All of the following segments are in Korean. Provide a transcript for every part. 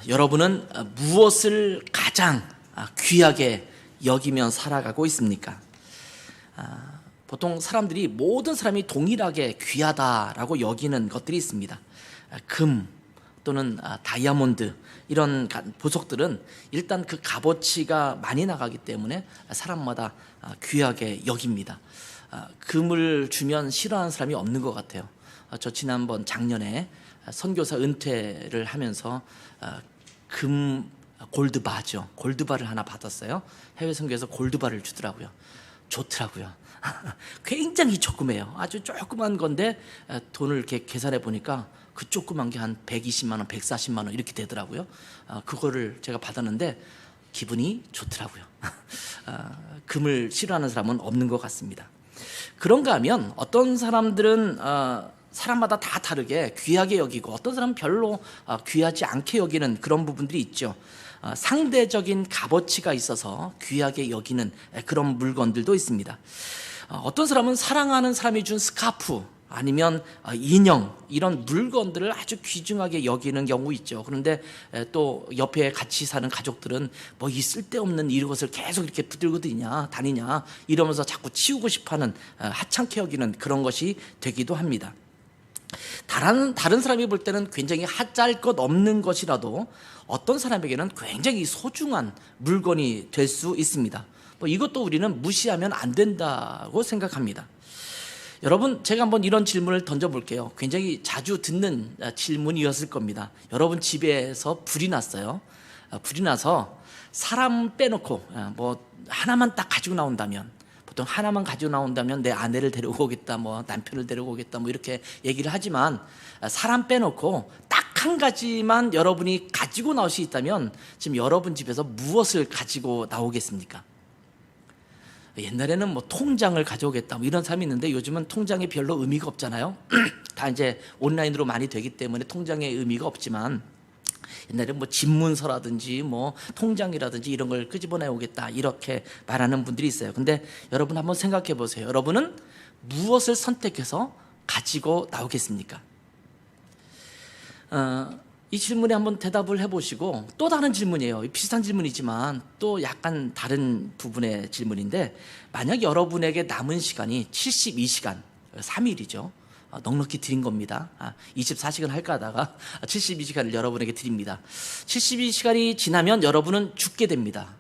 여러분은 무엇을 가장 귀하게 여기며 살아가고 있습니까? 보통 사람들이 모든 사람이 동일하게 귀하다라고 여기는 것들이 있습니다. 금 또는 다이아몬드 이런 보석들은 일단 그 값어치가 많이 나가기 때문에 사람마다 귀하게 여깁니다. 금을 주면 싫어하는 사람이 없는 것 같아요. 저 지난번 작년에 선교사 은퇴를 하면서 금 골드바죠. 골드바를 하나 받았어요. 해외 선교에서 골드바를 주더라고요. 좋더라고요. 굉장히 조그매요. 아주 조그만 건데 돈을 이렇게 계산해 보니까 그 조그만 게 한 120만 원, 140만 원 이렇게 되더라고요. 그거를 제가 받았는데 기분이 좋더라고요. 금을 싫어하는 사람은 없는 것 같습니다. 그런가 하면 어떤 사람들은 사람마다 다 다르게 귀하게 여기고 어떤 사람은 별로 귀하지 않게 여기는 그런 부분들이 있죠. 상대적인 값어치가 있어서 귀하게 여기는 그런 물건들도 있습니다. 어떤 사람은 사랑하는 사람이 준 스카프 아니면 인형 이런 물건들을 아주 귀중하게 여기는 경우 있죠. 그런데 또 옆에 같이 사는 가족들은 뭐 이 쓸데없는 이것을 계속 이렇게 붙들고 다니냐 이러면서 자꾸 치우고 싶어하는 하찮게 여기는 그런 것이 되기도 합니다. 다른 사람이 볼 때는 굉장히 하잘것없는 것이라도 어떤 사람에게는 굉장히 소중한 물건이 될 수 있습니다. 이것도 우리는 무시하면 안 된다고 생각합니다. 여러분, 제가 한번 이런 질문을 던져볼게요. 굉장히 자주 듣는 질문이었을 겁니다. 여러분 집에서 불이 났어요. 불이 나서 사람 빼놓고 뭐 하나만 딱 가지고 나온다면, 보통 하나만 가지고 나온다면 내 아내를 데리고 오겠다, 뭐 남편을 데리고 오겠다, 뭐 이렇게 얘기를 하지만 사람 빼놓고 딱 한 가지만 여러분이 가지고 나올 수 있다면 지금 여러분 집에서 무엇을 가지고 나오겠습니까? 옛날에는 뭐 통장을 가져오겠다 뭐 이런 사람이 있는데 요즘은 통장이 별로 의미가 없잖아요. 다 이제 온라인으로 많이 되기 때문에 통장의 의미가 없지만 옛날에 뭐 집문서라든지 뭐 통장이라든지 이런 걸 끄집어내 오겠다 이렇게 말하는 분들이 있어요. 근데 여러분 한번 생각해 보세요. 여러분은 무엇을 선택해서 가지고 나오겠습니까? 이 질문에 한번 대답을 해보시고 또 다른 질문이에요. 비슷한 질문이지만 또 약간 다른 부분의 질문인데, 만약 여러분에게 남은 시간이 72시간 3일이죠. 넉넉히 드린 겁니다. 24시간 할까 하다가 72시간을 여러분에게 드립니다. 72시간이 지나면 여러분은 죽게 됩니다.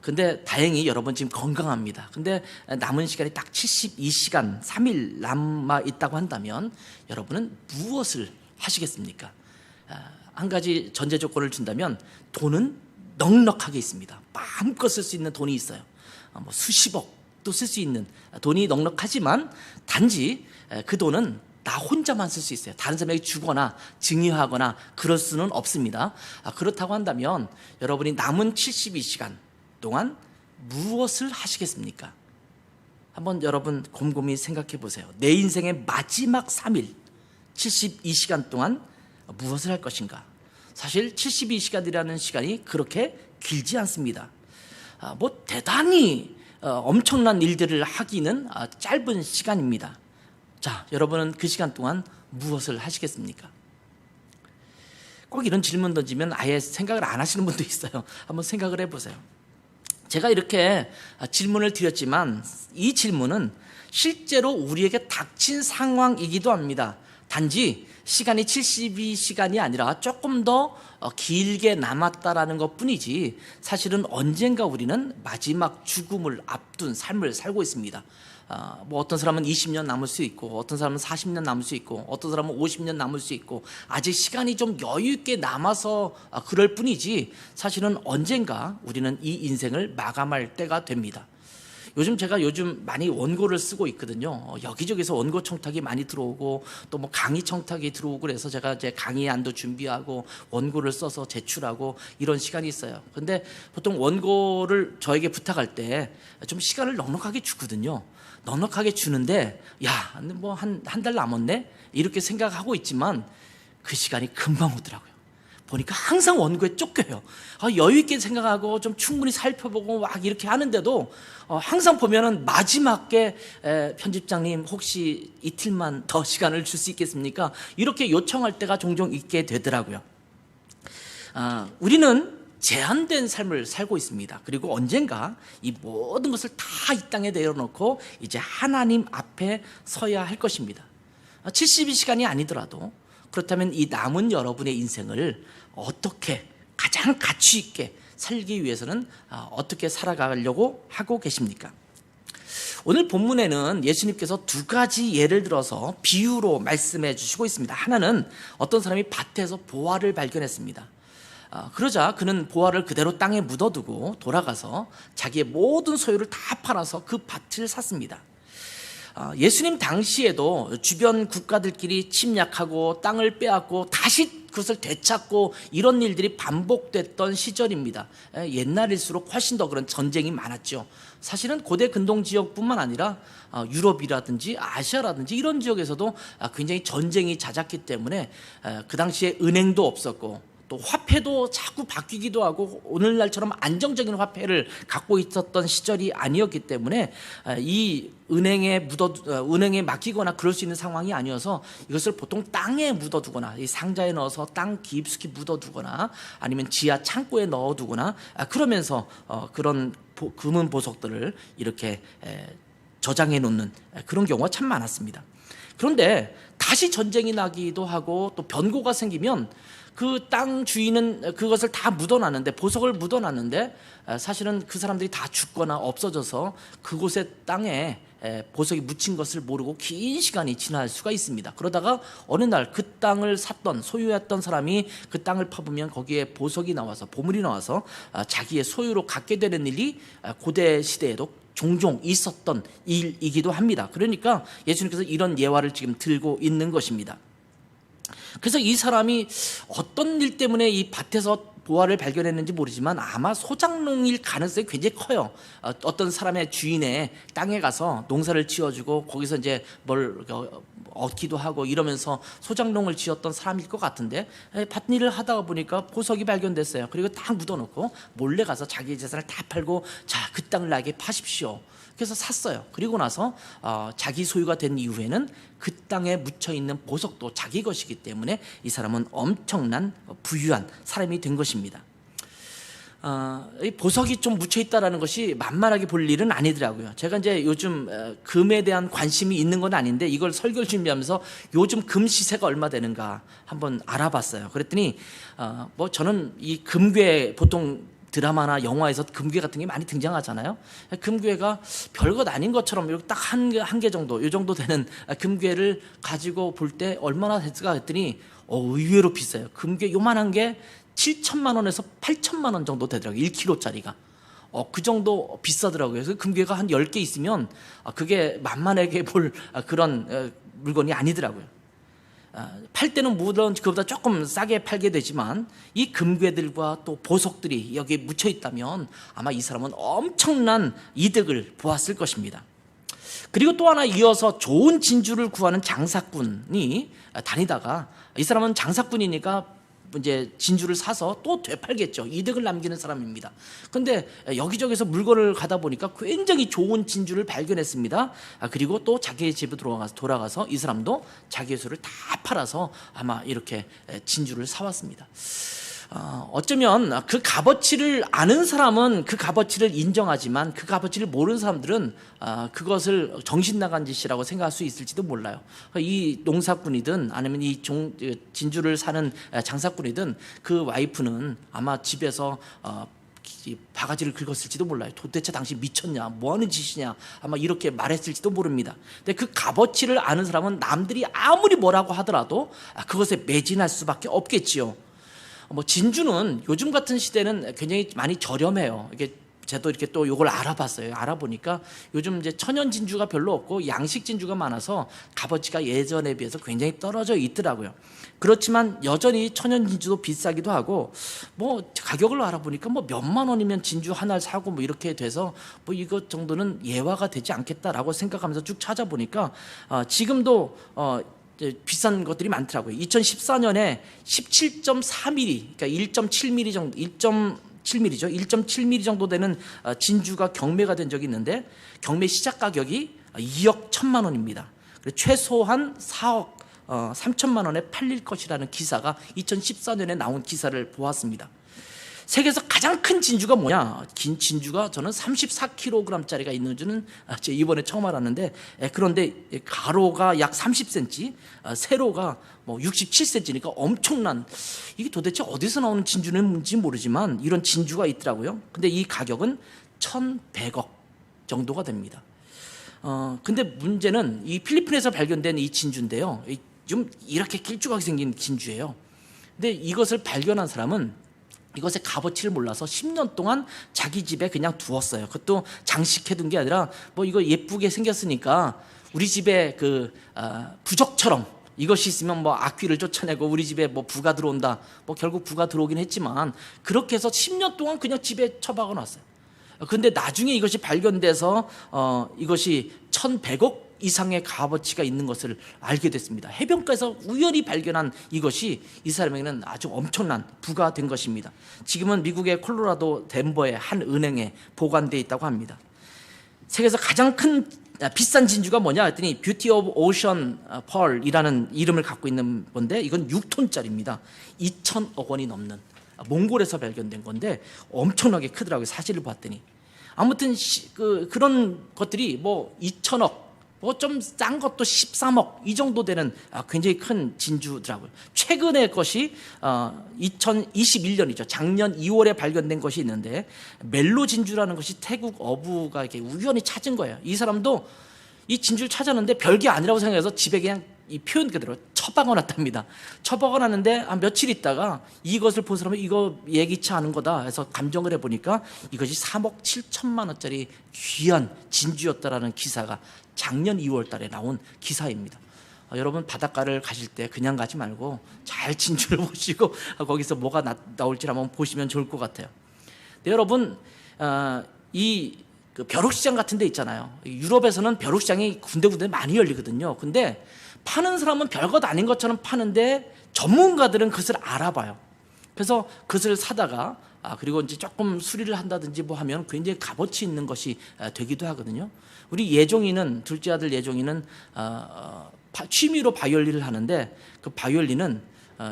근데 다행히 여러분 지금 건강합니다. 근데 남은 시간이 딱 72시간 3일 남아 있다고 한다면 여러분은 무엇을 하시겠습니까? 한 가지 전제 조건을 준다면 돈은 넉넉하게 있습니다. 마음껏 쓸 수 있는 돈이 있어요. 뭐 수십억도 쓸 수 있는 돈이 넉넉하지만 단지 그 돈은 나 혼자만 쓸 수 있어요. 다른 사람에게 주거나 증여하거나 그럴 수는 없습니다. 그렇다고 한다면 여러분이 남은 72시간 동안 무엇을 하시겠습니까? 한번 여러분 곰곰이 생각해 보세요. 내 인생의 마지막 3일 72시간 동안 무엇을 할 것인가? 사실 72시간이라는 시간이 그렇게 길지 않습니다. 뭐 대단히 엄청난 일들을 하기는 짧은 시간입니다. 자, 여러분은 그 시간 동안 무엇을 하시겠습니까? 꼭 이런 질문 던지면 아예 생각을 안 하시는 분도 있어요. 한번 생각을 해보세요. 제가 이렇게 질문을 드렸지만 이 질문은 실제로 우리에게 닥친 상황이기도 합니다. 단지 시간이 72시간이 아니라 조금 더 길게 남았다라는 것 뿐이지 사실은 언젠가 우리는 마지막 죽음을 앞둔 삶을 살고 있습니다. 뭐 어떤 사람은 20년 남을 수 있고 어떤 사람은 40년 남을 수 있고 어떤 사람은 50년 남을 수 있고 아직 시간이 좀 여유 있게 남아서 그럴 뿐이지 사실은 언젠가 우리는 이 인생을 마감할 때가 됩니다. 제가 많이 원고를 쓰고 있거든요. 여기저기서 원고 청탁이 많이 들어오고 또 뭐 강의 청탁이 들어오고 그래서 제가 제 강의안도 준비하고 원고를 써서 제출하고 이런 시간이 있어요. 근데 보통 원고를 저에게 부탁할 때 좀 시간을 넉넉하게 주거든요. 넉넉하게 주는데 뭐 한 달 남았네? 이렇게 생각하고 있지만 그 시간이 금방 오더라고요. 보니까 항상 원고에 쫓겨요. 여유 있게 생각하고 좀 충분히 살펴보고 막 이렇게 하는데도 항상 보면은 마지막에 편집장님 혹시 이틀만 더 시간을 줄 수 있겠습니까? 이렇게 요청할 때가 종종 있게 되더라고요. 우리는 제한된 삶을 살고 있습니다. 그리고 언젠가 이 모든 것을 다 이 땅에 내려놓고 이제 하나님 앞에 서야 할 것입니다. 72시간이 아니더라도 그렇다면 이 남은 여러분의 인생을 어떻게 가장 가치 있게 살기 위해서는 어떻게 살아가려고 하고 계십니까? 오늘 본문에는 예수님께서 두 가지 예를 들어서 비유로 말씀해 주시고 있습니다. 하나는 어떤 사람이 밭에서 보화를 발견했습니다. 그러자 그는 보화를 그대로 땅에 묻어두고 돌아가서 자기의 모든 소유를 다 팔아서 그 밭을 샀습니다. 예수님 당시에도 주변 국가들끼리 침략하고 땅을 빼앗고 다시 그것을 되찾고 이런 일들이 반복됐던 시절입니다. 옛날일수록 훨씬 더 그런 전쟁이 많았죠. 사실은 고대 근동 지역뿐만 아니라 유럽이라든지 아시아라든지 이런 지역에서도 굉장히 전쟁이 잦았기 때문에 그 당시에 은행도 없었고 또 화폐도 자꾸 바뀌기도 하고 오늘날처럼 안정적인 화폐를 갖고 있었던 시절이 아니었기 때문에 이 은행에 맡기거나 그럴 수 있는 상황이 아니어서 이것을 보통 땅에 묻어두거나 이 상자에 넣어서 땅 깊숙이 묻어두거나 아니면 지하 창고에 넣어두거나 그러면서 그런 금은 보석들을 이렇게 저장해 놓는 그런 경우가 참 많았습니다. 그런데 다시 전쟁이 나기도 하고 또 변고가 생기면 그 땅 주인은 그것을 다 묻어놨는데 보석을 묻어놨는데 사실은 그 사람들이 다 죽거나 없어져서 그곳의 땅에 보석이 묻힌 것을 모르고 긴 시간이 지날 수가 있습니다. 그러다가 어느 날 그 땅을 샀던 소유했던 사람이 그 땅을 파보면 거기에 보석이 나와서 보물이 나와서 자기의 소유로 갖게 되는 일이 고대 시대에도 종종 있었던 일이기도 합니다. 그러니까 예수님께서 이런 예화를 지금 들고 있는 것입니다. 그래서 이 사람이 어떤 일 때문에 이 밭에서 보화를 발견했는지 모르지만 아마 소작농일 가능성이 굉장히 커요. 어떤 사람의 주인의 땅에 가서 농사를 지어주고 거기서 이제 뭘 얻기도 하고 이러면서 소작농을 지었던 사람일 것 같은데 밭일을 하다가 보니까 보석이 발견됐어요. 그리고 딱 묻어놓고 몰래 가서 자기 재산을 다 팔고 자, 그 땅을 나에게 파십시오. 그래서 샀어요. 그리고 나서 자기 소유가 된 이후에는 그 땅에 묻혀있는 보석도 자기 것이기 때문에 이 사람은 엄청난 부유한 사람이 된 것입니다. 이 보석이 좀 묻혀있다라는 것이 만만하게 볼 일은 아니더라고요. 제가 이제 요즘 금에 대한 관심이 있는 건 아닌데 이걸 설교를 준비하면서 요즘 금 시세가 얼마 되는가 한번 알아봤어요. 그랬더니 저는 이 금괴 보통 드라마나 영화에서 금괴 같은 게 많이 등장하잖아요. 금괴가 별것 아닌 것처럼 딱 한 개 정도, 이 정도 되는 금괴를 가지고 볼 때 얼마나 됐을까 했더니 의외로 비싸요. 금괴 요만한 게 7천만 원에서 8천만 원 정도 되더라고요. 1kg짜리가. 그 정도 비싸더라고요. 그래서 금괴가 한 10개 있으면 그게 만만하게 볼 그런 물건이 아니더라고요. 팔 때는 물론 그보다 조금 싸게 팔게 되지만 이 금괴들과 또 보석들이 여기에 묻혀 있다면 아마 이 사람은 엄청난 이득을 보았을 것입니다. 그리고 또 하나 이어서 좋은 진주를 구하는 장사꾼이 다니다가 이 사람은 장사꾼이니까 이제 진주를 사서 또 되팔겠죠. 이득을 남기는 사람입니다. 그런데 여기저기서 물건을 가다 보니까 굉장히 좋은 진주를 발견했습니다. 그리고 또 자기의 집에 돌아가서 이 사람도 자기의 소를 다 팔아서 아마 이렇게 진주를 사왔습니다. 어쩌면 그 값어치를 아는 사람은 그 값어치를 인정하지만 그 값어치를 모르는 사람들은 그것을 정신 나간 짓이라고 생각할 수 있을지도 몰라요. 이 농사꾼이든 아니면 이 진주를 사는 장사꾼이든 그 와이프는 아마 집에서 바가지를 긁었을지도 몰라요. 도대체 당신 미쳤냐? 뭐하는 짓이냐? 아마 이렇게 말했을지도 모릅니다. 근데 그 값어치를 아는 사람은 남들이 아무리 뭐라고 하더라도 그것에 매진할 수밖에 없겠지요. 진주는 요즘 같은 시대는 굉장히 많이 저렴해요. 이게 저도 이렇게 또 이걸 알아봤어요. 알아보니까 요즘 이제 천연 진주가 별로 없고 양식 진주가 많아서 값어치가 예전에 비해서 굉장히 떨어져 있더라고요. 그렇지만 여전히 천연 진주도 비싸기도 하고 가격을 알아보니까 몇만 원이면 진주 하나를 사고 이렇게 돼서 이것 정도는 예화가 되지 않겠다라고 생각하면서 쭉 찾아보니까 지금도 비싼 것들이 많더라고요. 2014년에 17.4mm, 그러니까 1.7mm 정도, 1.7mm죠. 1.7mm 정도 되는 진주가 경매가 된 적이 있는데 경매 시작 가격이 2억 1천만 원입니다. 최소한 4억 3천만 원에 팔릴 것이라는 기사가 2014년에 나온 기사를 보았습니다. 세계에서 가장 큰 진주가 뭐냐? 긴 진주가 저는 34kg짜리가 있는 줄은 제가 이번에 처음 알았는데, 그런데 가로가 약 30cm, 세로가 뭐 67cm니까 엄청난, 이게 도대체 어디서 나오는 진주는지 모르지만 이런 진주가 있더라고요. 근데 이 가격은 1,100억 정도가 됩니다. 근데 문제는 이 필리핀에서 발견된 이 진주인데요, 좀 이렇게 길쭉하게 생긴 진주예요. 근데 이것을 발견한 사람은 이것의 값어치를 몰라서 10년 동안 자기 집에 그냥 두었어요. 그것도 장식해둔 게 아니라 뭐 이거 예쁘게 생겼으니까 우리 집에 그 부적처럼 이것이 있으면 뭐 악귀를 쫓아내고 우리 집에 뭐 부가 들어온다. 뭐 결국 부가 들어오긴 했지만 그렇게 해서 10년 동안 그냥 집에 처박아 놨어요. 근데 나중에 이것이 발견돼서 이것이 1,100억 이상의 값어치가 있는 것을 알게 됐습니다. 해변가에서 우연히 발견한 이것이 이 사람에게는 아주 엄청난 부가 된 것입니다. 지금은 미국의 콜로라도 덴버의 한 은행에 보관되어 있다고 합니다. 세계에서 가장 큰 비싼 진주가 뭐냐 했더니 뷰티 오브 오션 펄이라는 이름을 갖고 있는 건데, 이건 6톤짜리입니다. 2천억 원이 넘는, 몽골에서 발견된 건데 엄청나게 크더라고요. 사실을 봤더니. 아무튼 그런 것들이 뭐 2천억, 뭐 좀 싼 것도 13억 이 정도 되는 굉장히 큰 진주더라고요. 최근의 것이 2021년이죠. 작년 2월에 발견된 것이 있는데, 멜로 진주라는 것이 태국 어부가 이렇게 우연히 찾은 거예요. 이 사람도 이 진주를 찾았는데 별게 아니라고 생각해서 집에 그냥 이 표현 그대로 처박아 놨답니다. 처박아 놨는데 한 며칠 있다가 이것을 본 사람은 이거 예기치 않은 거다 해서 감정을 해보니까 이것이 3억 7천만 원짜리 귀한 진주였다라는 기사가 작년 2월 달에 나온 기사입니다. 여러분 바닷가를 가실 때 그냥 가지 말고 잘 진주를 보시고 거기서 뭐가 나올지 한번 보시면 좋을 것 같아요. 네, 여러분 그 벼룩시장 같은 데 있잖아요. 유럽에서는 벼룩시장이 군데군데 많이 열리거든요. 근데 파는 사람은 별것 아닌 것처럼 파는데 전문가들은 그것을 알아봐요. 그래서 그것을 사다가 그리고 이제 조금 수리를 한다든지 뭐 하면 굉장히 값어치 있는 것이 되기도 하거든요. 우리 예종이는, 둘째 아들 예종이는 취미로 바이올린을 하는데, 그 바이올린은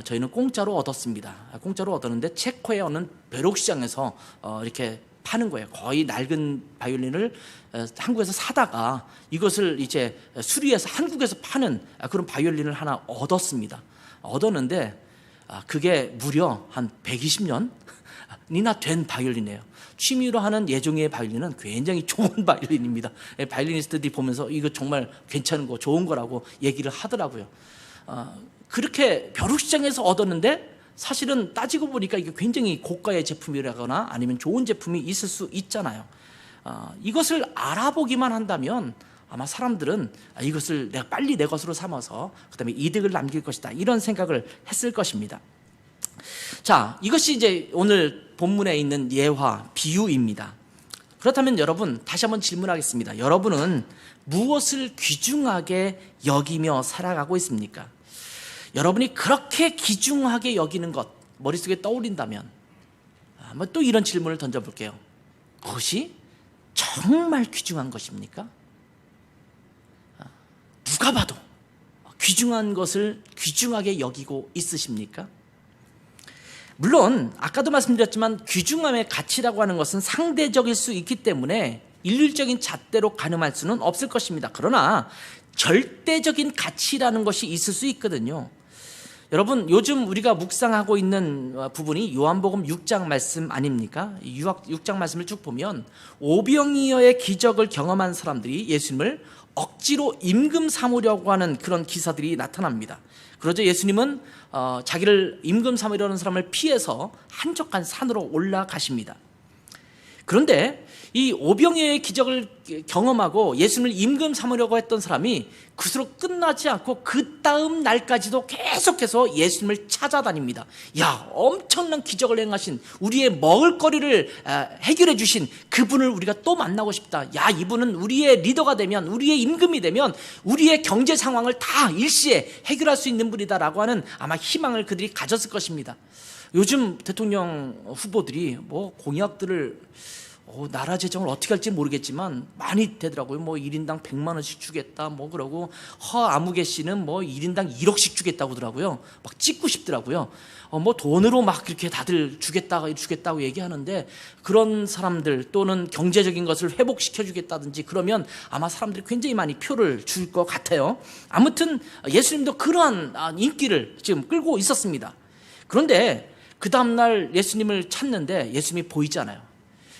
저희는 공짜로 얻었습니다. 공짜로 얻었는데 체코의 어느 벼룩시장에서 이렇게 파는 거예요. 거의 낡은 바이올린을 한국에서 사다가 이것을 이제 수리해서 한국에서 파는 그런 바이올린을 하나 얻었습니다. 얻었는데 그게 무려 한 120년이나 된 바이올린이에요. 취미로 하는 예종이의 바이올린은 굉장히 좋은 바이올린입니다. 바이올리니스트들이 보면서 이거 정말 괜찮은 거, 좋은 거라고 얘기를 하더라고요. 그렇게 벼룩시장에서 얻었는데 사실은 따지고 보니까 이게 굉장히 고가의 제품이라거나 아니면 좋은 제품이 있을 수 있잖아요. 이것을 알아보기만 한다면 아마 사람들은 이것을 내가 빨리 내 것으로 삼아서 그다음에 이득을 남길 것이다, 이런 생각을 했을 것입니다. 자, 이것이 이제 오늘 본문에 있는 예화, 비유입니다. 그렇다면 여러분, 다시 한번 질문하겠습니다. 여러분은 무엇을 귀중하게 여기며 살아가고 있습니까? 여러분이 그렇게 귀중하게 여기는 것 머릿속에 떠올린다면 한번 또 이런 질문을 던져볼게요. 그것이 정말 귀중한 것입니까? 누가 봐도 귀중한 것을 귀중하게 여기고 있으십니까? 물론 아까도 말씀드렸지만 귀중함의 가치라고 하는 것은 상대적일 수 있기 때문에 일률적인 잣대로 가늠할 수는 없을 것입니다. 그러나 절대적인 가치라는 것이 있을 수 있거든요. 여러분, 요즘 우리가 묵상하고 있는 부분이 요한복음 6장 말씀 아닙니까? 6장 말씀을 쭉 보면 오병이어의 기적을 경험한 사람들이 예수님을 억지로 임금 삼으려고 하는 그런 기사들이 나타납니다. 그러자 예수님은 자기를 임금 삼으려는 사람을 피해서 한적한 산으로 올라가십니다. 그런데 이 오병이어의 기적을 경험하고 예수님을 임금 삼으려고 했던 사람이 그것으로 끝나지 않고 그 다음 날까지도 계속해서 예수님을 찾아다닙니다. 야, 엄청난 기적을 행하신, 우리의 먹을거리를 해결해 주신 그분을 우리가 또 만나고 싶다. 야, 이분은 우리의 리더가 되면, 우리의 임금이 되면 우리의 경제 상황을 다 일시에 해결할 수 있는 분이다라고 하는 아마 희망을 그들이 가졌을 것입니다. 요즘 대통령 후보들이 뭐 공약들을 나라 재정을 어떻게 할지 모르겠지만 많이 되더라고요. 뭐 1인당 100만 원씩 주겠다 뭐 그러고 아무개 씨는 뭐 1인당 1억씩 주겠다고 하더라고요. 막 찍고 싶더라고요. 뭐 돈으로 막 그렇게 다들 주겠다고 얘기하는데, 그런 사람들 또는 경제적인 것을 회복시켜 주겠다든지 그러면 아마 사람들이 굉장히 많이 표를 줄 것 같아요. 아무튼 예수님도 그러한 인기를 지금 끌고 있었습니다. 그런데 그 다음날 예수님을 찾는데 예수님이 보이지 않아요.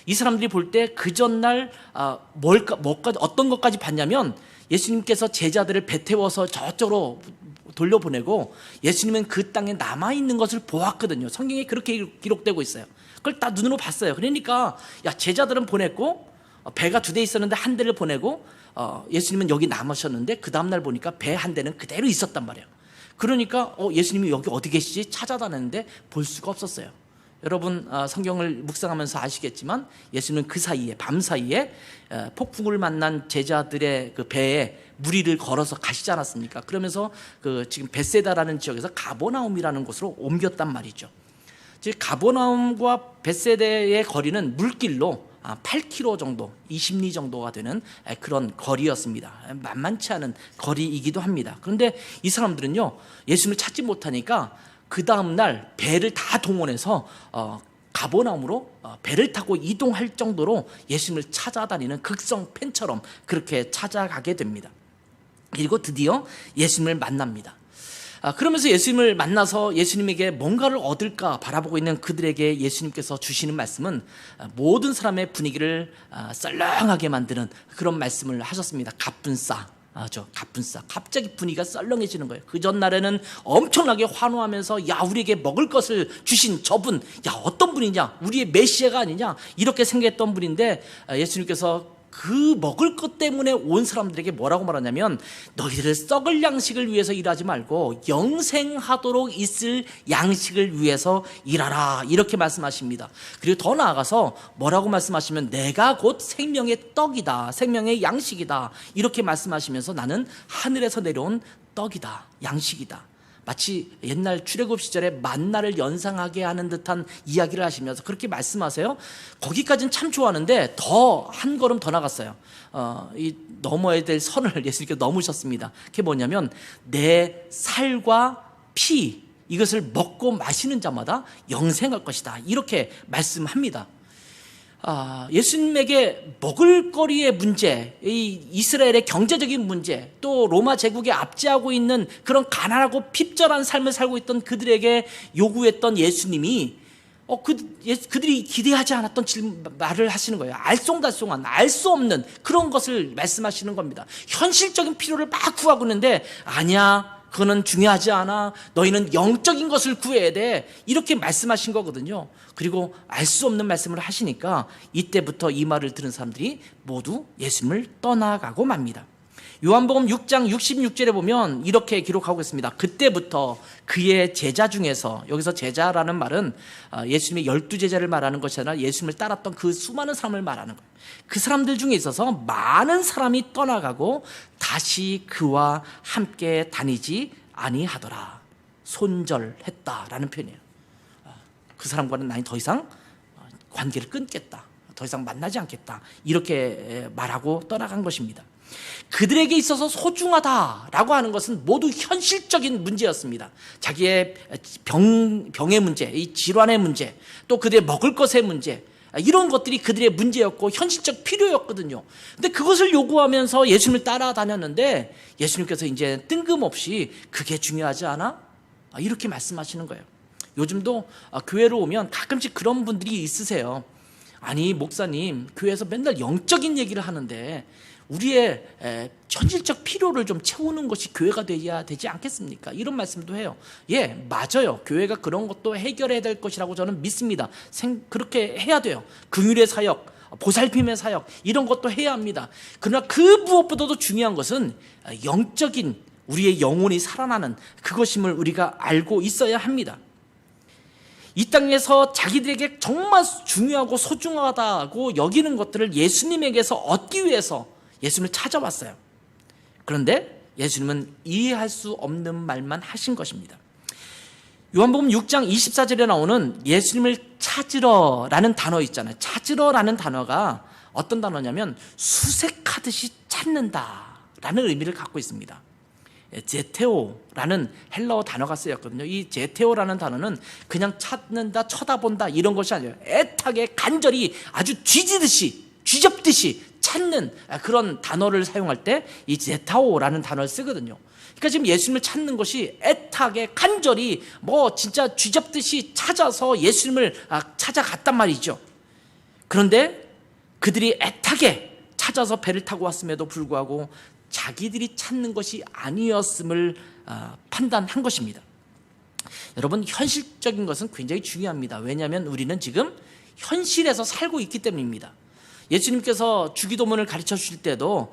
이 사람들이 볼 때 그 전날 어떤 것까지 봤냐면, 예수님께서 제자들을 배 태워서 저쪽으로 돌려보내고 예수님은 그 땅에 남아있는 것을 보았거든요. 성경에 그렇게 기록되고 있어요. 그걸 다 눈으로 봤어요. 그러니까 제자들은 보냈고 배가 2대 있었는데 한 대를 보내고 예수님은 여기 남으셨는데 그 다음날 보니까 배 한 대는 그대로 있었단 말이에요. 그러니까 예수님이 여기 어디 계시지 찾아다녔는데 볼 수가 없었어요. 여러분 성경을 묵상하면서 아시겠지만 예수님은 그 사이에 밤 사이에 폭풍을 만난 제자들의 그 배에 무리를 걸어서 가시지 않았습니까? 그러면서 지금 벳세다라는 지역에서 가버나움이라는 곳으로 옮겼단 말이죠. 즉 가버나움과 벳세다의 거리는 물길로 8km 정도, 20리 정도가 되는 그런 거리였습니다. 만만치 않은 거리이기도 합니다. 그런데 이 사람들은요, 예수님을 찾지 못하니까 그 다음날 배를 다 동원해서 가버나움으로 배를 타고 이동할 정도로 예수님을 찾아다니는 극성 팬처럼 그렇게 찾아가게 됩니다. 그리고 드디어 예수님을 만납니다. 그러면서 예수님을 만나서 예수님에게 뭔가를 얻을까 바라보고 있는 그들에게 예수님께서 주시는 말씀은 모든 사람의 분위기를 썰렁하게 만드는 그런 말씀을 하셨습니다. 갑분싸. 갑분싸. 갑자기 분위기가 썰렁해지는 거예요. 그 전날에는 엄청나게 환호하면서 우리에게 먹을 것을 주신 저분, 어떤 분이냐, 우리의 메시아가 아니냐, 이렇게 생각했던 분인데 예수님께서 그 먹을 것 때문에 온 사람들에게 뭐라고 말하냐면, 너희들을 썩을 양식을 위해서 일하지 말고 영생하도록 있을 양식을 위해서 일하라, 이렇게 말씀하십니다. 그리고 더 나아가서 뭐라고 말씀하시면, 내가 곧 생명의 떡이다, 생명의 양식이다, 이렇게 말씀하시면서 나는 하늘에서 내려온 떡이다, 양식이다. 마치 옛날 출애굽 시절에 만나를 연상하게 하는 듯한 이야기를 하시면서 그렇게 말씀하세요. 거기까지는 참 좋아하는데 한 걸음 더 나갔어요. 이 넘어야 될 선을 예수님께서 넘으셨습니다. 그게 뭐냐면, 내 살과 피, 이것을 먹고 마시는 자마다 영생할 것이다, 이렇게 말씀합니다. 예수님에게 먹을거리의 문제, 이 이스라엘의 경제적인 문제, 또 로마 제국에 압제하고 있는 그런 가난하고 핍절한 삶을 살고 있던 그들에게 요구했던 예수님이 그들이 기대하지 않았던 말을 하시는 거예요. 알쏭달쏭한, 알 수 없는 그런 것을 말씀하시는 겁니다. 현실적인 필요를 막 구하고 있는데, 아니야, 그거는 중요하지 않아, 너희는 영적인 것을 구해야 돼, 이렇게 말씀하신 거거든요. 그리고 알 수 없는 말씀을 하시니까 이때부터 이 말을 들은 사람들이 모두 예수님을 떠나가고 맙니다. 요한복음 6장 66절에 보면 이렇게 기록하고 있습니다. 그때부터 그의 제자 중에서, 여기서 제자라는 말은 예수님의 12제자를 말하는 것이 아니라 예수님을 따랐던 그 수많은 사람을 말하는 거예요. 그 사람들 중에 있어서 많은 사람이 떠나가고 다시 그와 함께 다니지 아니하더라. 손절했다라는 표현이에요. 그 사람과는 나는 더 이상 관계를 끊겠다, 더 이상 만나지 않겠다, 이렇게 말하고 떠나간 것입니다. 그들에게 있어서 소중하다라고 하는 것은 모두 현실적인 문제였습니다. 자기의 병의 문제, 이 질환의 문제, 또 그들의 먹을 것의 문제, 이런 것들이 그들의 문제였고 현실적 필요였거든요. 근데 그것을 요구하면서 예수님을 따라다녔는데 예수님께서 이제 뜬금없이 그게 중요하지 않아? 이렇게 말씀하시는 거예요. 요즘도 교회로 오면 가끔씩 그런 분들이 있으세요. 아니 목사님, 교회에서 맨날 영적인 얘기를 하는데 우리의 현실적 필요를 좀 채우는 것이 교회가 되어야 되지 않겠습니까? 이런 말씀도 해요. 예, 맞아요. 교회가 그런 것도 해결해야 될 것이라고 저는 믿습니다. 그렇게 해야 돼요. 긍휼의 사역, 보살핌의 사역, 이런 것도 해야 합니다. 그러나 그 무엇보다도 중요한 것은 영적인 우리의 영혼이 살아나는 그것임을 우리가 알고 있어야 합니다. 이 땅에서 자기들에게 정말 중요하고 소중하다고 여기는 것들을 예수님에게서 얻기 위해서 예수님을 찾아왔어요. 그런데 예수님은 이해할 수 없는 말만 하신 것입니다. 요한복음 6장 24절에 나오는 예수님을 찾으러라는 단어 있잖아요. 찾으러라는 단어가 어떤 단어냐면 수색하듯이 찾는다라는 의미를 갖고 있습니다. 제테오라는 헬라어 단어가 쓰였거든요. 이 제테오라는 단어는 그냥 찾는다, 쳐다본다 이런 것이 아니에요. 애타게 간절히 아주 쥐잡듯이 찾는 그런 단어를 사용할 때 이 제타오라는 단어를 쓰거든요. 그러니까 지금 예수님을 찾는 것이 애타게 간절히 진짜 쥐잡듯이 찾아서 예수님을 찾아갔단 말이죠. 그런데 그들이 애타게 찾아서 배를 타고 왔음에도 불구하고 자기들이 찾는 것이 아니었음을 판단한 것입니다. 여러분, 현실적인 것은 굉장히 중요합니다. 왜냐하면 우리는 지금 현실에서 살고 있기 때문입니다. 예수님께서 주기도문을 가르쳐 주실 때도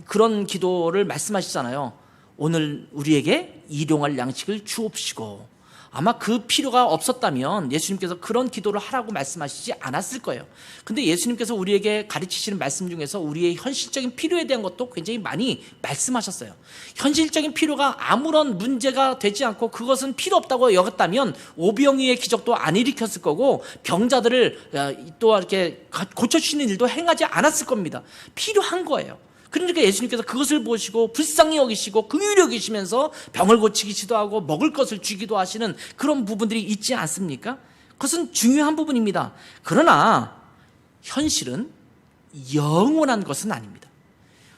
그런 기도를 말씀하시잖아요. 오늘 우리에게 일용할 양식을 주옵시고. 아마 그 필요가 없었다면 예수님께서 그런 기도를 하라고 말씀하시지 않았을 거예요. 근데 예수님께서 우리에게 가르치시는 말씀 중에서 우리의 현실적인 필요에 대한 것도 굉장히 많이 말씀하셨어요. 현실적인 필요가 아무런 문제가 되지 않고 그것은 필요 없다고 여겼다면 오병이의 기적도 안 일으켰을 거고 병자들을 또 이렇게 고쳐주시는 일도 행하지 않았을 겁니다. 필요한 거예요. 그러니까 예수님께서 그것을 보시고 불쌍히 여기시고 긍휼히 여기시면서 병을 고치기도 하고 먹을 것을 주기도 하시는 그런 부분들이 있지 않습니까? 그것은 중요한 부분입니다. 그러나 현실은 영원한 것은 아닙니다.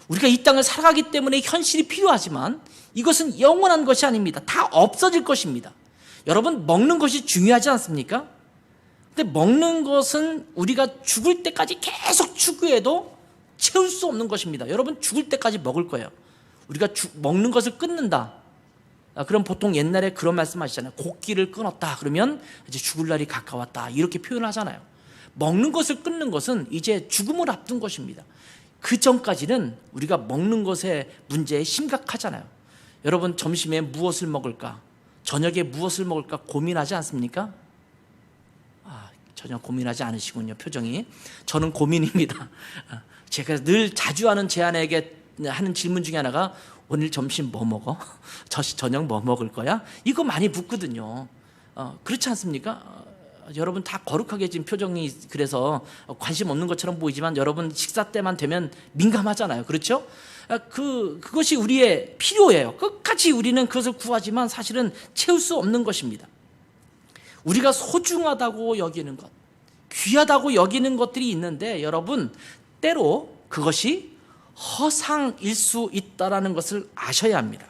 우리가 이 땅을 살아가기 때문에 현실이 필요하지만 이것은 영원한 것이 아닙니다. 다 없어질 것입니다. 여러분, 먹는 것이 중요하지 않습니까? 근데 먹는 것은 우리가 죽을 때까지 계속 추구해도 채울 수 없는 것입니다. 여러분, 죽을 때까지 먹을 거예요. 우리가 먹는 것을 끊는다. 그럼 보통 옛날에 그런 말씀 하시잖아요. 곡기를 끊었다. 그러면 이제 죽을 날이 가까웠다. 이렇게 표현하잖아요. 먹는 것을 끊는 것은 이제 죽음을 앞둔 것입니다. 그 전까지는 우리가 먹는 것의 문제에 심각하잖아요. 여러분, 점심에 무엇을 먹을까? 저녁에 무엇을 먹을까 고민하지 않습니까? 전혀 고민하지 않으시군요, 표정이. 저는 고민입니다. 제가 늘 자주 하는 제 아내에게 하는 질문 중에 하나가 오늘 점심 뭐 먹어? 저녁 뭐 먹을 거야? 이거 많이 묻거든요. 그렇지 않습니까? 여러분 다 거룩하게 지금 표정이 그래서 관심 없는 것처럼 보이지만 여러분 식사 때만 되면 민감하잖아요. 그렇죠? 그것이 우리의 필요예요. 끝까지 우리는 그것을 구하지만 사실은 채울 수 없는 것입니다. 우리가 소중하다고 여기는 것, 귀하다고 여기는 것들이 있는데 여러분 때로 그것이 허상일 수 있다는 것을 아셔야 합니다.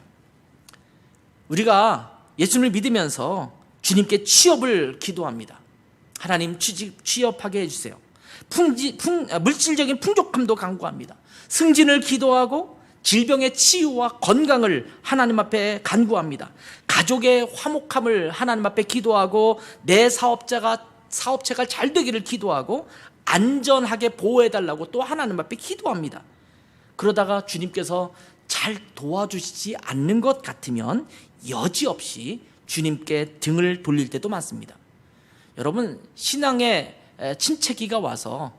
우리가 예수님을 믿으면서 주님께 취업을 기도합니다. 하나님 취업하게 해주세요. 물질적인 풍족함도 간구합니다. 승진을 기도하고 질병의 치유와 건강을 하나님 앞에 간구합니다. 가족의 화목함을 하나님 앞에 기도하고 내 사업체가 잘 되기를 기도하고 안전하게 보호해달라고 또 하나님 앞에 기도합니다. 그러다가 주님께서 잘 도와주시지 않는 것 같으면 여지없이 주님께 등을 돌릴 때도 많습니다. 여러분, 신앙에 침체기가 와서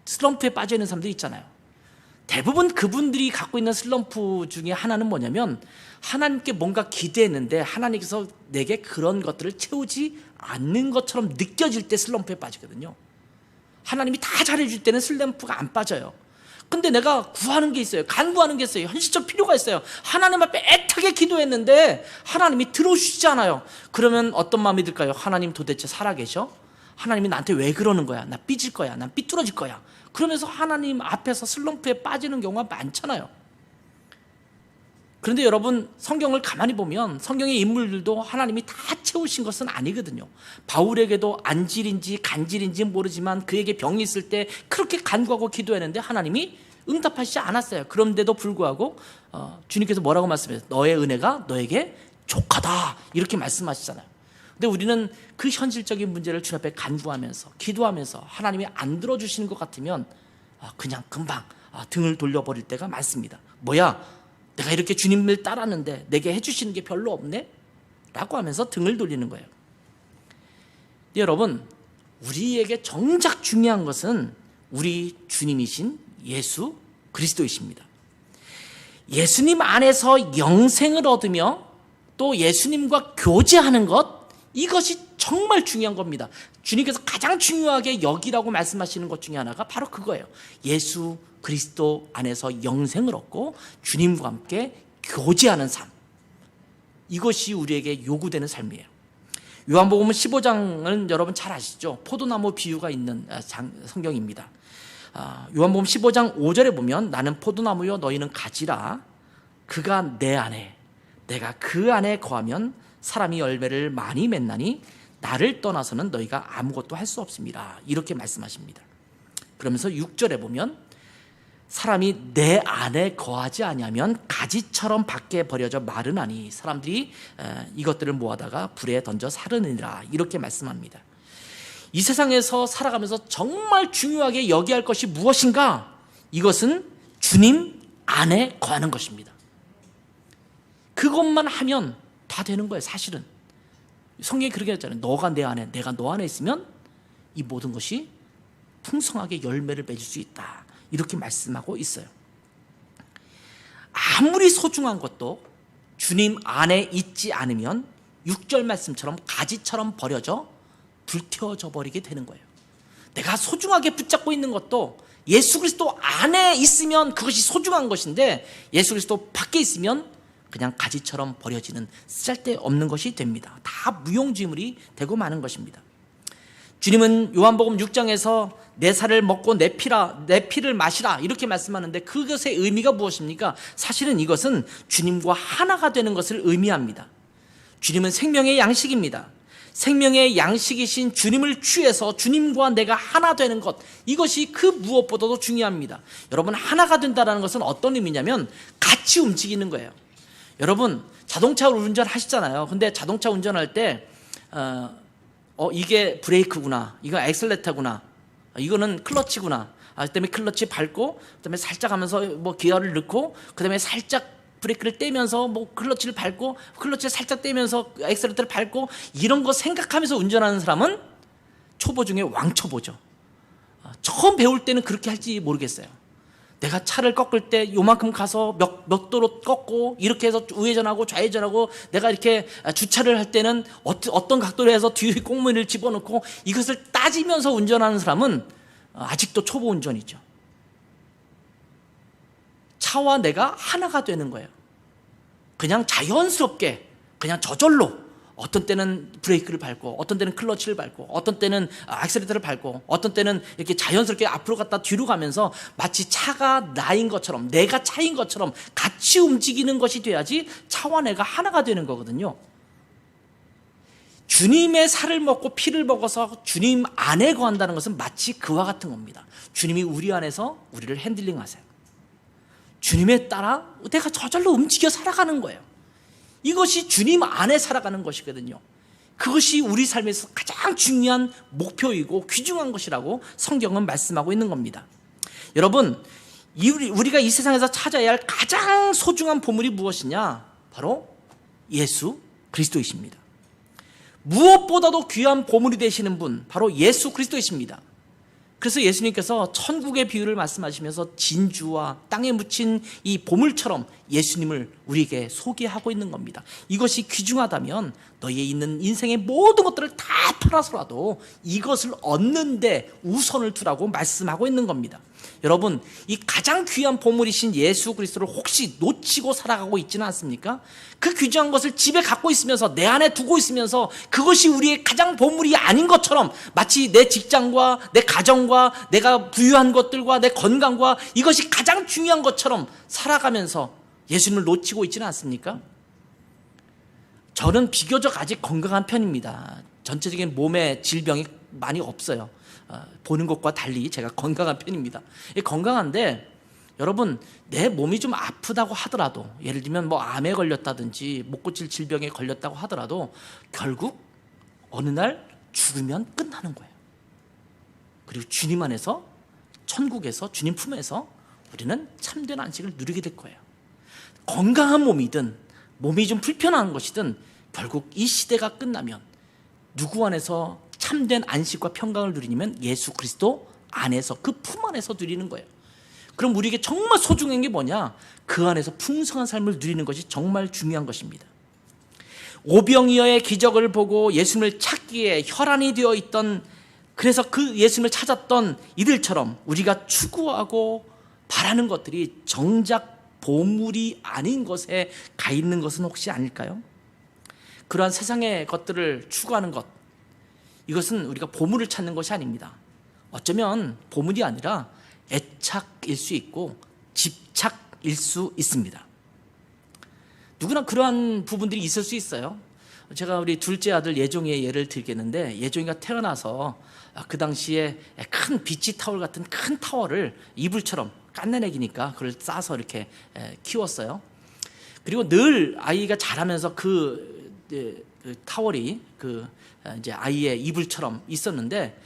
슬럼프에 빠져 있는 사람들이 있잖아요. 대부분 그분들이 갖고 있는 슬럼프 중에 하나는 뭐냐면 하나님께 뭔가 기대했는데 하나님께서 내게 그런 것들을 채우지 않는 것처럼 느껴질 때 슬럼프에 빠지거든요. 하나님이 다 잘해줄 때는 슬럼프가 안 빠져요. 근데 내가 구하는 게 있어요. 간구하는 게 있어요. 현실적 필요가 있어요. 하나님 앞에 애타게 기도했는데 하나님이 들어주시지 않아요. 그러면 어떤 마음이 들까요? 하나님 도대체 살아계셔? 하나님이 나한테 왜 그러는 거야? 나 삐질 거야. 난 삐뚤어질 거야. 그러면서 하나님 앞에서 슬럼프에 빠지는 경우가 많잖아요. 그런데 여러분, 성경을 가만히 보면 성경의 인물들도 하나님이 다 채우신 것은 아니거든요. 바울에게도 안질인지 간질인지 모르지만 그에게 병이 있을 때 그렇게 간구하고 기도했는데 하나님이 응답하시지 않았어요. 그런데도 불구하고 주님께서 뭐라고 말씀하세요? 너의 은혜가 너에게 족하다 이렇게 말씀하시잖아요. 근데 우리는 그 현실적인 문제를 주님 앞에 간구하면서 기도하면서 하나님이 안 들어주시는 것 같으면 그냥 금방 등을 돌려버릴 때가 많습니다. 뭐야? 내가 이렇게 주님을 따랐는데 내게 해주시는 게 별로 없네? 라고 하면서 등을 돌리는 거예요. 여러분, 우리에게 정작 중요한 것은 우리 주님이신 예수 그리스도이십니다. 예수님 안에서 영생을 얻으며 또 예수님과 교제하는 것, 이것이 정말 중요한 겁니다. 주님께서 가장 중요하게 여기라고 말씀하시는 것 중에 하나가 바로 그거예요. 예수 그리스도 안에서 영생을 얻고 주님과 함께 교제하는 삶. 이것이 우리에게 요구되는 삶이에요. 요한복음 15장은 여러분 잘 아시죠? 포도나무 비유가 있는 성경입니다. 요한복음 15장 5절에 보면 나는 포도나무요 너희는 가지라. 그가 내 안에 내가 그 안에 거하면 사람이 열매를 많이 맺나니 나를 떠나서는 너희가 아무것도 할 수 없습니다. 이렇게 말씀하십니다. 그러면서 6절에 보면 사람이 내 안에 거하지 아니하면 가지처럼 밖에 버려져 마르나니 사람들이 이것들을 모아다가 불에 던져 사르느니라. 이렇게 말씀합니다. 이 세상에서 살아가면서 정말 중요하게 여겨야 할 것이 무엇인가? 이것은 주님 안에 거하는 것입니다. 그것만 하면 다 되는 거예요. 사실은 성경이 그렇게 했잖아요. 너가 내 안에 내가 너 안에 있으면 이 모든 것이 풍성하게 열매를 맺을 수 있다. 이렇게 말씀하고 있어요. 아무리 소중한 것도 주님 안에 있지 않으면 6절 말씀처럼 가지처럼 버려져 불태워져 버리게 되는 거예요. 내가 소중하게 붙잡고 있는 것도 예수 그리스도 안에 있으면 그것이 소중한 것인데 예수 그리스도 밖에 있으면 그냥 가지처럼 버려지는 쓸데없는 것이 됩니다. 다 무용지물이 되고 마는 것입니다. 주님은 요한복음 6장에서 내 살을 먹고 내 피를 마시라 이렇게 말씀하는데 그것의 의미가 무엇입니까? 사실은 이것은 주님과 하나가 되는 것을 의미합니다. 주님은 생명의 양식입니다. 생명의 양식이신 주님을 취해서 주님과 내가 하나 되는 것, 이것이 그 무엇보다도 중요합니다. 여러분, 하나가 된다는 것은 어떤 의미냐면 같이 움직이는 거예요. 여러분, 자동차를 운전하시잖아요. 근데 자동차 운전할 때 이게 브레이크구나, 이거 엑셀레터구나, 이거는 클러치구나, 그다음에 클러치 밟고 그다음에 살짝 하면서 뭐 기어를 넣고 그다음에 살짝 브레이크를 떼면서 뭐 클러치를 밟고 클러치를 살짝 떼면서 엑셀레터를 밟고 이런 거 생각하면서 운전하는 사람은 초보 중에 왕초보죠. 처음 배울 때는 그렇게 할지 모르겠어요. 내가 차를 꺾을 때 요만큼 가서 몇 도로 꺾고 이렇게 해서 우회전하고 좌회전하고 내가 이렇게 주차를 할 때는 어떤 각도로 해서 뒤에 꽁무니를 집어넣고 이것을 따지면서 운전하는 사람은 아직도 초보 운전이죠. 차와 내가 하나가 되는 거예요. 그냥 자연스럽게 그냥 저절로 어떤 때는 브레이크를 밟고 어떤 때는 클러치를 밟고 어떤 때는 액셀레터를 밟고 어떤 때는 이렇게 자연스럽게 앞으로 갔다 뒤로 가면서 마치 차가 나인 것처럼 내가 차인 것처럼 같이 움직이는 것이 돼야지 차와 내가 하나가 되는 거거든요. 주님의 살을 먹고 피를 먹어서 주님 안에 거한다는 것은 마치 그와 같은 겁니다. 주님이 우리 안에서 우리를 핸들링하세요. 주님에 따라 내가 저절로 움직여 살아가는 거예요. 이것이 주님 안에 살아가는 것이거든요. 그것이 우리 삶에서 가장 중요한 목표이고 귀중한 것이라고 성경은 말씀하고 있는 겁니다. 여러분, 우리가 이 세상에서 찾아야 할 가장 소중한 보물이 무엇이냐? 바로 예수 그리스도이십니다. 무엇보다도 귀한 보물이 되시는 분, 바로 예수 그리스도이십니다. 그래서 예수님께서 천국의 비유를 말씀하시면서 진주와 땅에 묻힌 이 보물처럼 예수님을 우리에게 소개하고 있는 겁니다. 이것이 귀중하다면 너희의 있는 인생의 모든 것들을 다 팔아서라도 이것을 얻는데 우선을 두라고 말씀하고 있는 겁니다. 여러분, 이 가장 귀한 보물이신 예수 그리스도를 혹시 놓치고 살아가고 있지는 않습니까? 그 귀중한 것을 집에 갖고 있으면서 내 안에 두고 있으면서 그것이 우리의 가장 보물이 아닌 것처럼 마치 내 직장과 내 가정과 내가 부유한 것들과 내 건강과 이것이 가장 중요한 것처럼 살아가면서 예수님을 놓치고 있지는 않습니까? 저는 비교적 아직 건강한 편입니다. 전체적인 몸에 질병이 많이 없어요. 보는 것과 달리 제가 건강한 편입니다. 건강한데 여러분, 내 몸이 좀 아프다고 하더라도, 예를 들면 뭐 암에 걸렸다든지 못 고칠 질병에 걸렸다고 하더라도 결국 어느 날 죽으면 끝나는 거예요. 그리고 주님 안에서, 천국에서, 주님 품에서 우리는 참된 안식을 누리게 될 거예요. 건강한 몸이든 몸이 좀 불편한 것이든 결국 이 시대가 끝나면 누구 안에서 참된 안식과 평강을 누리냐면 예수 그리스도 안에서, 그 품 안에서 누리는 거예요. 그럼 우리에게 정말 소중한 게 뭐냐? 그 안에서 풍성한 삶을 누리는 것이 정말 중요한 것입니다. 오병이어의 기적을 보고 예수님을 찾기에 혈안이 되어 있던, 그래서 그 예수님을 찾았던 이들처럼 우리가 추구하고 바라는 것들이 정작 보물이 아닌 것에 가 있는 것은 혹시 아닐까요? 그러한 세상의 것들을 추구하는 것, 이것은 우리가 보물을 찾는 것이 아닙니다. 어쩌면 보물이 아니라 애착일 수 있고 집착일 수 있습니다. 누구나 그러한 부분들이 있을 수 있어요. 제가 우리 둘째 아들 예종이의 예를 들겠는데, 예종이가 태어나서 그 당시에 큰 비치 타월 같은 큰 타월을 이불처럼 깐내내기니까 그걸 싸서 이렇게 키웠어요. 그리고 늘 아이가 자라면서 그 타월이 이제 아이의 이불처럼 있었는데,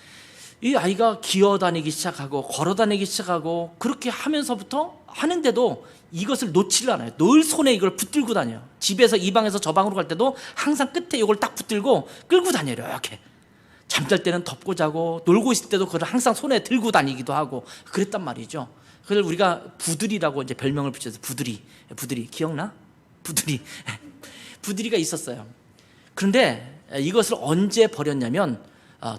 이 아이가 기어다니기 시작하고 걸어다니기 시작하고 그렇게 하면서부터 하는데도 이것을 놓지를 않아요. 늘 손에 이걸 붙들고 다녀요. 집에서 이 방에서 저 방으로 갈 때도 항상 끝에 이걸 딱 붙들고 끌고 다녀요. 이렇게 잠잘 때는 덮고 자고, 놀고 있을 때도 그걸 항상 손에 들고 다니기도 하고 그랬단 말이죠. 그걸 우리가 부들이라고 이제 별명을 붙여서 부들이 기억나? 부들이가 있었어요. 그런데 이것을 언제 버렸냐면,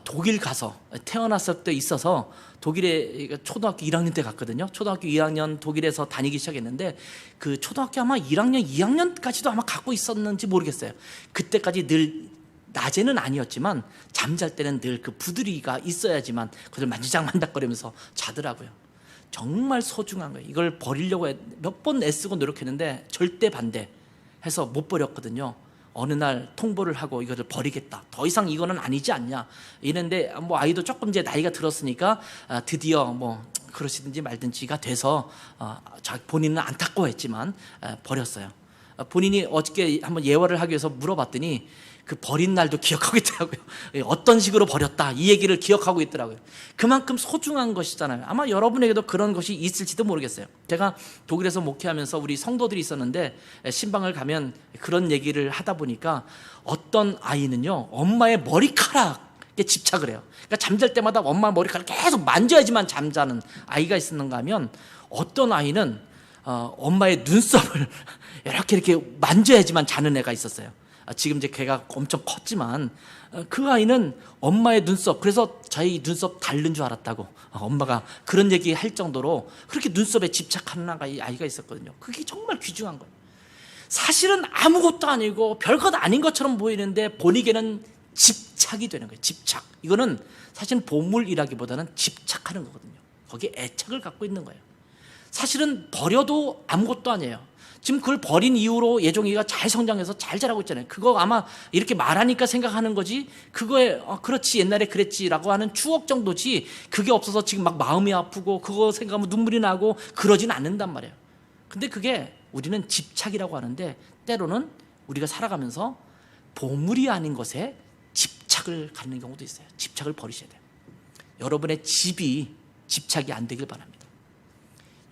독일 가서 태어났을 때 있어서 독일에 초등학교 1학년 때 갔거든요. 초등학교 2학년 독일에서 다니기 시작했는데, 그 초등학교 아마 1학년, 2학년까지도 아마 갖고 있었는지 모르겠어요. 그때까지 늘 낮에는 아니었지만 잠잘 때는 늘 그 부드리가 있어야지만 그걸 만지작만닥거리면서 자더라고요. 정말 소중한 거예요. 이걸 버리려고 몇 번 애쓰고 노력했는데 절대 반대해서 못 버렸거든요. 어느 날 통보를 하고 이거를 버리겠다, 더 이상 이거는 아니지 않냐 이랬는데, 뭐 아이도 조금 이제 나이가 들었으니까 드디어 뭐 그러시든지 말든지가 돼서 본인은 안타까워했지만 버렸어요. 본인이 어저께 한번 예화를 하기 위해서 물어봤더니 그 버린 날도 기억하고 있더라고요. 어떤 식으로 버렸다, 이 얘기를 기억하고 있더라고요. 그만큼 소중한 것이잖아요. 아마 여러분에게도 그런 것이 있을지도 모르겠어요. 제가 독일에서 목회하면서 우리 성도들이 있었는데, 신방을 가면 그런 얘기를 하다 보니까 어떤 아이는요, 엄마의 머리카락에 집착을 해요. 그러니까 잠잘 때마다 엄마 머리카락 계속 만져야지만 잠자는 아이가 있었는가 하면, 어떤 아이는 엄마의 눈썹을 이렇게 만져야지만 자는 애가 있었어요. 지금 이제 걔가 엄청 컸지만, 그 아이는 엄마의 눈썹, 그래서 자기 눈썹 닳는 줄 알았다고 엄마가 그런 얘기 할 정도로 그렇게 눈썹에 집착하는 아이가 있었거든요. 그게 정말 귀중한 거예요. 사실은 아무것도 아니고 별것 아닌 것처럼 보이는데 본인에게는 집착이 되는 거예요. 집착. 이거는 사실은 보물이라기보다는 집착하는 거거든요. 거기에 애착을 갖고 있는 거예요. 사실은 버려도 아무것도 아니에요. 지금 그걸 버린 이후로 예종이가 잘 성장해서 잘 자라고 있잖아요. 그거 아마 이렇게 말하니까 생각하는 거지, 그거에 그렇지 옛날에 그랬지라고 하는 추억 정도지, 그게 없어서 지금 막 마음이 아프고 그거 생각하면 눈물이 나고 그러진 않는단 말이에요. 근데 그게 우리는 집착이라고 하는데, 때로는 우리가 살아가면서 보물이 아닌 것에 집착을 갖는 경우도 있어요. 집착을 버리셔야 돼요. 여러분의 집이 집착이 안 되길 바랍니다.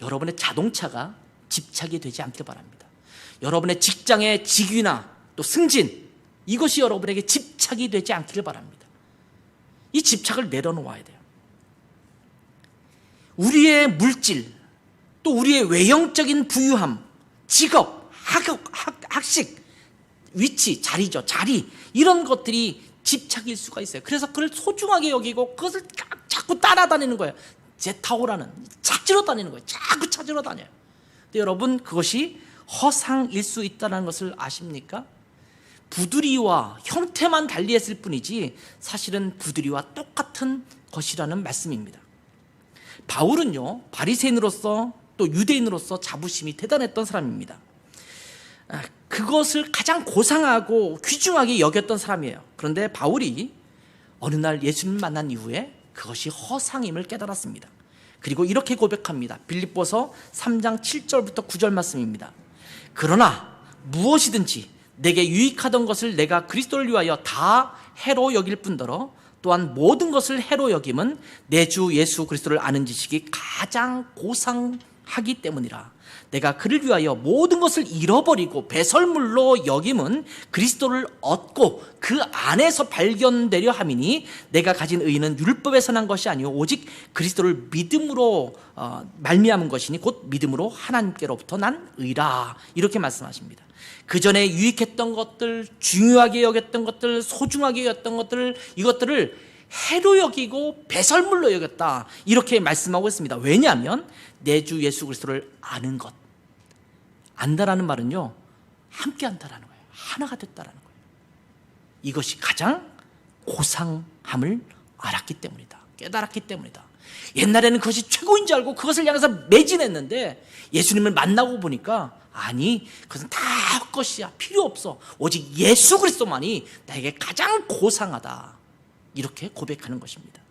여러분의 자동차가 집착이 되지 않길 바랍니다. 여러분의 직장의 직위나 또 승진, 이것이 여러분에게 집착이 되지 않기를 바랍니다. 이 집착을 내려놓아야 돼요. 우리의 물질, 또 우리의 외형적인 부유함, 직업, 학식, 위치, 자리죠. 자리, 이런 것들이 집착일 수가 있어요. 그래서 그걸 소중하게 여기고 그것을 자꾸 따라다니는 거예요. 제 타오라는 찾으러 다니는 거예요. 자꾸 찾으러 다녀요. 근데 여러분, 그것이 허상일 수 있다는 것을 아십니까? 부두리와 형태만 달리했을 뿐이지 사실은 부두리와 똑같은 것이라는 말씀입니다. 바울은요, 바리새인으로서 또 유대인으로서 자부심이 대단했던 사람입니다. 그것을 가장 고상하고 귀중하게 여겼던 사람이에요. 그런데 바울이 어느 날 예수님을 만난 이후에 그것이 허상임을 깨달았습니다. 그리고 이렇게 고백합니다. 빌립보서 3장 7절부터 9절 말씀입니다. 그러나 무엇이든지 내게 유익하던 것을 내가 그리스도를 위하여 다 해로 여길 뿐더러 또한 모든 것을 해로 여김은 내 주 예수 그리스도를 아는 지식이 가장 고상하기 때문이라. 내가 그를 위하여 모든 것을 잃어버리고 배설물로 여김은 그리스도를 얻고 그 안에서 발견되려 함이니 내가 가진 의는 율법에서 난 것이 아니오 오직 그리스도를 믿음으로 말미암은 것이니 곧 믿음으로 하나님께로부터 난 의라. 이렇게 말씀하십니다. 그 전에 유익했던 것들, 중요하게 여겼던 것들, 소중하게 여겼던 것들, 이것들을 해로 여기고 배설물로 여겼다, 이렇게 말씀하고 있습니다. 왜냐하면 내 주 예수 그리스도를 아는 것, 안다라는 말은요, 함께 한다라는 거예요. 하나가 됐다라는 거예요. 이것이 가장 고상함을 알았기 때문이다, 깨달았기 때문이다. 옛날에는 그것이 최고인 줄 알고 그것을 향해서 매진했는데 예수님을 만나고 보니까 아니, 그것은 다 헛것이야, 필요 없어, 오직 예수 그리스도만이 나에게 가장 고상하다, 이렇게 고백하는 것입니다.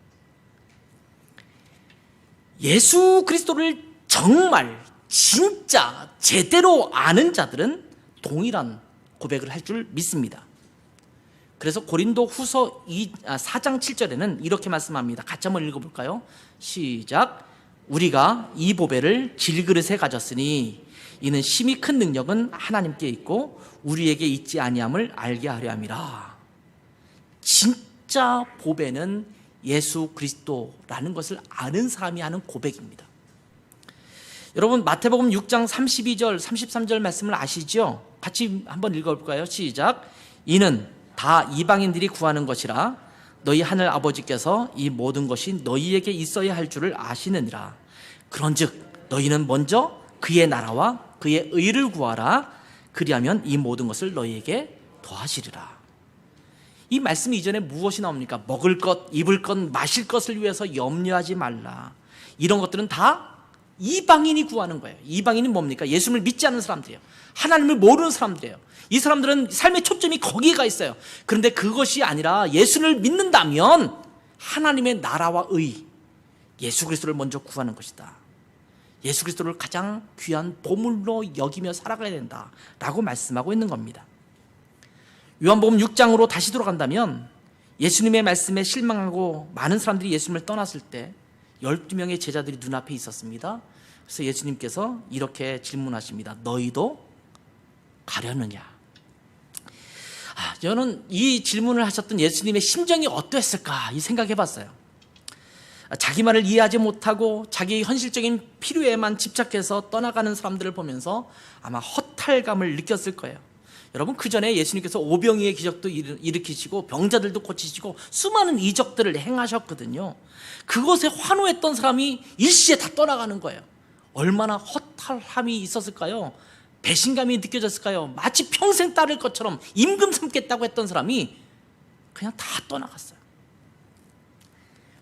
예수 그리스도를 정말 진짜 제대로 아는 자들은 동일한 고백을 할 줄 믿습니다. 그래서 고린도 후서 4장 7절에는 이렇게 말씀합니다. 같이 한번 읽어볼까요? 시작. 우리가 이 보배를 질그릇에 가졌으니 이는 심히 큰 능력은 하나님께 있고 우리에게 있지 아니함을 알게 하려 함이라. 진짜 보배는 예수 그리스도라는 것을 아는 사람이 하는 고백입니다. 여러분, 마태복음 6장 32절 33절 말씀을 아시죠? 같이 한번 읽어볼까요? 시작. 이는 다 이방인들이 구하는 것이라 너희 하늘 아버지께서 이 모든 것이 너희에게 있어야 할 줄을 아시느니라. 그런즉 너희는 먼저 그의 나라와 그의 의를 구하라. 그리하면 이 모든 것을 너희에게 더하시리라. 이 말씀 이전에 무엇이 나옵니까? 먹을 것, 입을 것, 마실 것을 위해서 염려하지 말라. 이런 것들은 다 이방인이 구하는 거예요. 이방인이 뭡니까? 예수님을 믿지 않는 사람들이에요. 하나님을 모르는 사람들이에요. 이 사람들은 삶의 초점이 거기에 가 있어요. 그런데 그것이 아니라 예수를 믿는다면 하나님의 나라와 의, 예수 그리스도를 먼저 구하는 것이다. 예수 그리스도를 가장 귀한 보물로 여기며 살아가야 된다라고 말씀하고 있는 겁니다. 요한복음 6장으로 다시 돌아간다면 예수님의 말씀에 실망하고 많은 사람들이 예수님을 떠났을 때 12명의 제자들이 눈앞에 있었습니다. 그래서 예수님께서 이렇게 질문하십니다. 너희도 가려느냐? 저는 이 질문을 하셨던 예수님의 심정이 어떠했을까 이 생각해 봤어요. 자기 말을 이해하지 못하고 자기의 현실적인 필요에만 집착해서 떠나가는 사람들을 보면서 아마 허탈감을 느꼈을 거예요. 여러분, 그 전에 예수님께서 오병이의 기적도 일으키시고 병자들도 고치시고 수많은 이적들을 행하셨거든요. 그것에 환호했던 사람이 일시에 다 떠나가는 거예요. 얼마나 허탈함이 있었을까요? 배신감이 느껴졌을까요? 마치 평생 따를 것처럼 임금 삼겠다고 했던 사람이 그냥 다 떠나갔어요.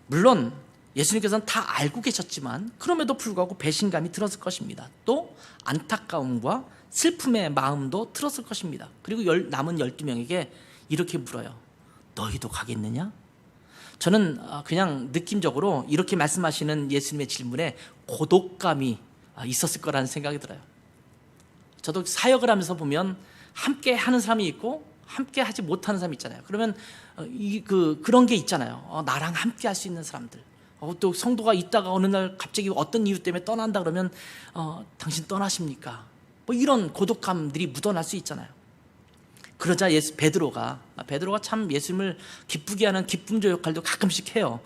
물론 예수님께서는 다 알고 계셨지만 그럼에도 불구하고 배신감이 들었을 것입니다. 또 안타까움과 슬픔의 마음도 들었을 것입니다. 그리고 남은 12명에게 이렇게 물어요. 너희도 가겠느냐? 저는 그냥 느낌적으로 이렇게 말씀하시는 예수님의 질문에 고독감이 있었을 거라는 생각이 들어요. 저도 사역을 하면서 보면 함께 하는 사람이 있고 함께 하지 못하는 사람이 있잖아요. 그러면 그런 게 있잖아요. 나랑 함께 할 수 있는 사람들. 또 성도가 있다가 어느 날 갑자기 어떤 이유 때문에 떠난다 그러면 당신 떠나십니까? 뭐 이런 고독감들이 묻어날 수 있잖아요. 그러자 베드로가 참 예수님을 기쁘게 하는 기쁨조 역할도 가끔씩 해요.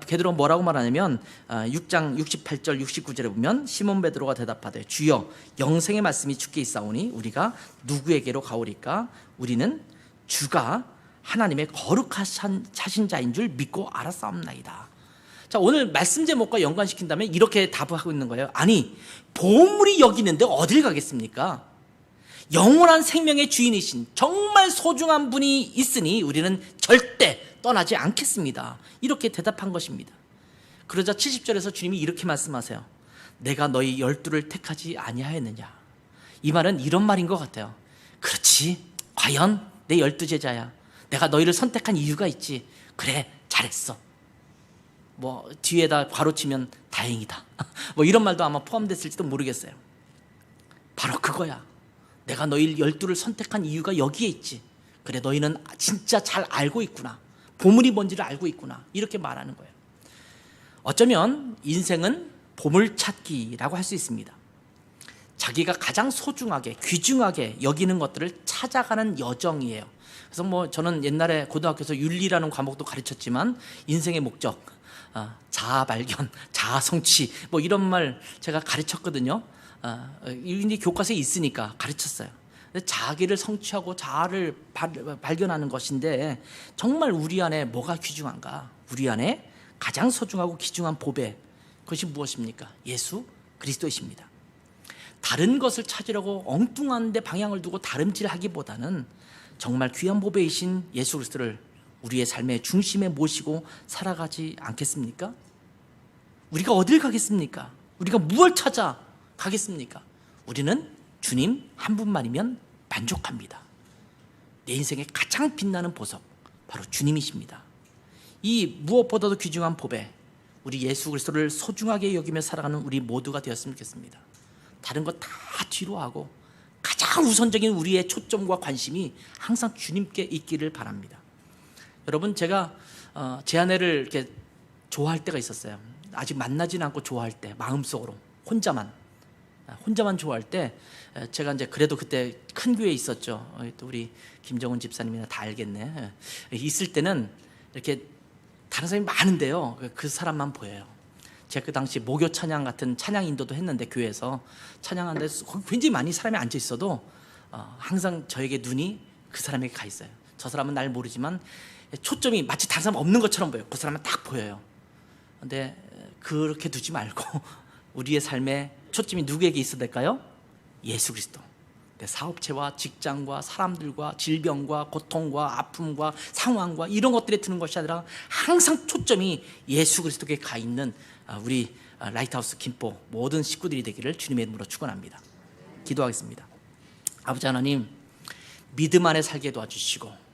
베드로가 뭐라고 말하냐면 6장 68절 69절에 보면 시몬 베드로가 대답하되 주여 영생의 말씀이 주께 있사오니 우리가 누구에게로 가오리까? 우리는 주가 하나님의 거룩하신 자인 줄 믿고 알았사옵나이다. 자, 오늘 말씀 제목과 연관시킨다면 이렇게 답하고 있는 거예요. 아니, 보물이 여기 있는데 어딜 가겠습니까? 영원한 생명의 주인이신 정말 소중한 분이 있으니 우리는 절대 떠나지 않겠습니다. 이렇게 대답한 것입니다. 그러자 70절에서 주님이 이렇게 말씀하세요. 내가 너희 12를 택하지 아니하였느냐? 이 말은 이런 말인 것 같아요. 그렇지, 과연 내 12제자야. 내가 너희를 선택한 이유가 있지. 그래, 잘했어. 뭐 뒤에다 괄호치면 다행이다. 뭐 이런 말도 아마 포함됐을지도 모르겠어요. 바로 그거야. 내가 너희 12를 선택한 이유가 여기에 있지. 그래, 너희는 진짜 잘 알고 있구나. 보물이 뭔지를 알고 있구나. 이렇게 말하는 거예요. 어쩌면 인생은 보물찾기라고 할 수 있습니다. 자기가 가장 소중하게, 귀중하게 여기는 것들을 찾아가는 여정이에요. 그래서 뭐 저는 옛날에 고등학교에서 윤리라는 과목도 가르쳤지만 인생의 목적, 자아 발견, 자아 성취, 뭐 이런 말 제가 가르쳤거든요. 이게 교과서에 있으니까 가르쳤어요. 자기를 성취하고 자아를 발견하는 것인데 정말 우리 안에 뭐가 귀중한가? 우리 안에 가장 소중하고 귀중한 보배, 그것이 무엇입니까? 예수 그리스도이십니다. 다른 것을 찾으려고 엉뚱한 데 방향을 두고 다름질하기보다는 정말 귀한 보배이신 예수 그리스도를 우리의 삶의 중심에 모시고 살아가지 않겠습니까? 우리가 어딜 가겠습니까? 우리가 무엇을 찾아 가겠습니까? 우리는 주님 한 분만이면 만족합니다. 내 인생의 가장 빛나는 보석, 바로 주님이십니다. 이 무엇보다도 귀중한 보배, 우리 예수 그리스도를 소중하게 여기며 살아가는 우리 모두가 되었으면 좋겠습니다. 다른 거 다 뒤로 하고 가장 우선적인 우리의 초점과 관심이 항상 주님께 있기를 바랍니다. 여러분, 제가 제 아내를 이렇게 좋아할 때가 있었어요. 아직 만나지는 않고 좋아할 때, 마음속으로 혼자만 좋아할 때, 제가 이제 그래도 그때 큰 교회에 있었죠. 또 우리 김정은 집사님이나 다 알겠네. 있을 때는 이렇게 다른 사람이 많은데요, 그 사람만 보여요. 제가 그 당시 목요 찬양 같은 찬양 인도도 했는데, 교회에서 찬양하는데 굉장히 많이 사람이 앉아 있어도 항상 저에게 눈이 그 사람에게 가 있어요. 저 사람은 날 모르지만 초점이 마치 다른 사람 없는 것처럼 보여요. 그 사람은 딱 보여요. 근데 그렇게 두지 말고 우리의 삶에 초점이 누구에게 있어야 될까요? 예수 그리스도. 내 사업체와 직장과 사람들과 질병과 고통과 아픔과 상황과 이런 것들에 두는 것이 아니라 항상 초점이 예수 그리스도께 가 있는 우리 라이트하우스 김포 모든 식구들이 되기를 주님의 이름으로 축원합니다. 기도하겠습니다. 아버지 하나님, 믿음 안에 살게 도와주시고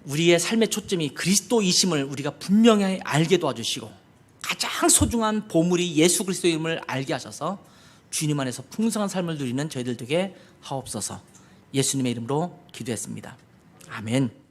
우리의 삶의 초점이 그리스도이심을 우리가 분명히 알게 도와주시고 가장 소중한 보물이 예수 그리스도임을 알게 하셔서 주님 안에서 풍성한 삶을 누리는 저희들 되게 하옵소서. 예수님의 이름으로 기도했습니다. 아멘.